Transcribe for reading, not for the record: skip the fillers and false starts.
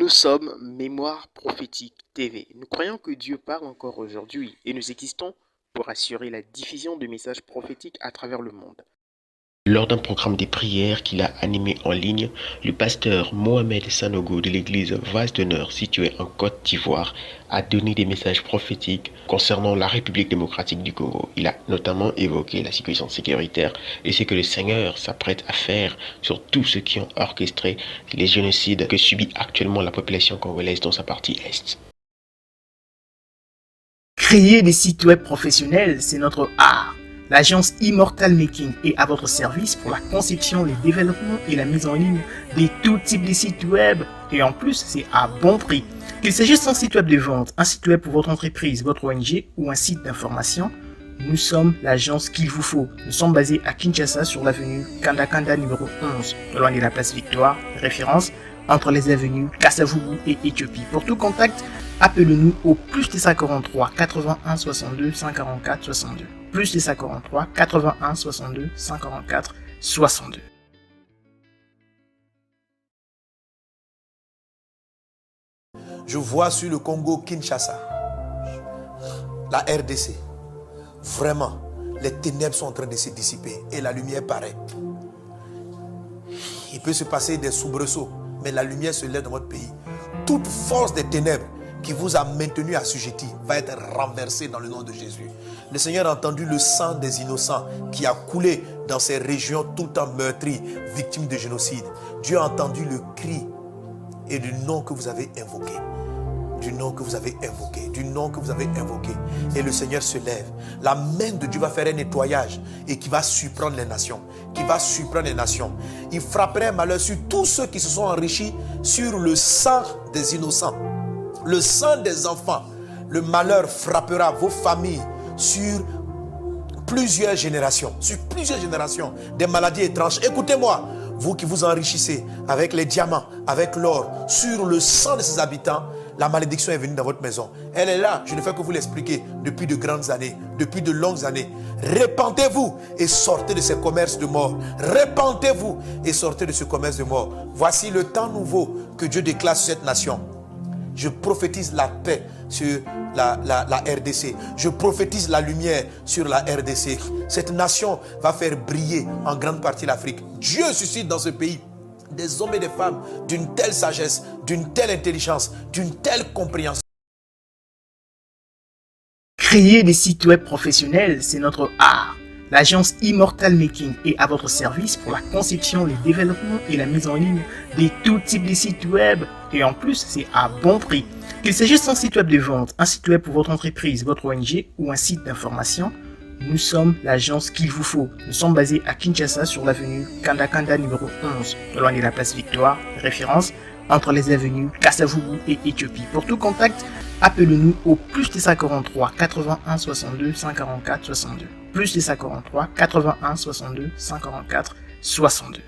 Nous sommes Mémoire Prophétique TV. Nous croyons que Dieu parle encore aujourd'hui et nous existons pour assurer la diffusion de messages prophétiques à travers le monde. Lors d'un programme de prières qu'il a animé en ligne, le pasteur Mohamed Sanogo de l'église Vase d'Honneur située en Côte d'Ivoire a donné des messages prophétiques concernant la République démocratique du Congo. Il a notamment évoqué la situation sécuritaire et ce que le Seigneur s'apprête à faire sur tous ceux qui ont orchestré les génocides que subit actuellement la population congolaise dans sa partie est. Créer des sites web professionnels, c'est notre art. L'agence Immortal Making est à votre service pour la conception, le développement et la mise en ligne de tout type de sites web. Et en plus, c'est à bon prix. Qu'il s'agisse d'un site web de vente, un site web pour votre entreprise, votre ONG ou un site d'information, nous sommes l'agence qu'il vous faut. Nous sommes basés à Kinshasa sur l'avenue Kanda numéro 11, loin de la place Victoire, référence entre les avenues Kassavubu et Éthiopie. Pour tout contact, appelez-nous au plus 243 81 62 144 62. Plus 243 81 62 144 62. Je vois sur le Congo Kinshasa, la RDC, vraiment, les ténèbres sont en train de se dissiper et la lumière paraît. Il peut se passer des soubresauts, mais la lumière se lève dans votre pays. Toute force des ténèbres qui vous a maintenu assujetti va être renversée dans le nom de Jésus. Le Seigneur a entendu le sang des innocents qui a coulé dans ces régions tout le temps meurtries, victimes de génocide. Dieu a entendu le cri et le nom que vous avez invoqué. Du nom que vous avez invoqué, du nom que vous avez invoqué. Et le Seigneur se lève. La main de Dieu va faire un nettoyage et qui va surprendre les nations. Qui va surprendre les nations. Il frapperait un malheur sur tous ceux qui se sont enrichis sur le sang des innocents. Le sang des enfants. Le malheur frappera vos familles sur plusieurs générations. Sur plusieurs générations. Des maladies étranges. Écoutez-moi. Vous qui vous enrichissez avec les diamants, avec l'or, sur le sang de ses habitants, la malédiction est venue dans votre maison. Elle est là, je ne fais que vous l'expliquer depuis de grandes années, depuis de longues années. Répentez-vous et sortez de ces commerces de mort. Répentez-vous et sortez de ce commerce de mort. Voici le temps nouveau que Dieu déclare sur cette nation. Je prophétise la paix sur la RDC. Je prophétise la lumière sur la RDC. Cette nation va faire briller en grande partie l'Afrique. Dieu suscite dans ce pays des hommes et des femmes d'une telle sagesse, d'une telle intelligence, d'une telle compréhension. Créer des sites web professionnels, c'est notre art. L'agence Immortal Making est à votre service pour la conception, le développement et la mise en ligne de tout type de sites web. Et en plus, c'est à bon prix. Qu'il s'agisse d'un site web de vente, un site web pour votre entreprise, votre ONG ou un site d'information, nous sommes l'agence qu'il vous faut. Nous sommes basés à Kinshasa sur l'avenue Kanda numéro 11, loin de la place Victoire, référence entre les avenues Kassavubu et Éthiopie. Pour tout contact, appelez-nous au plus 243 81 62 144 62. Plus 243 81 62 144 62.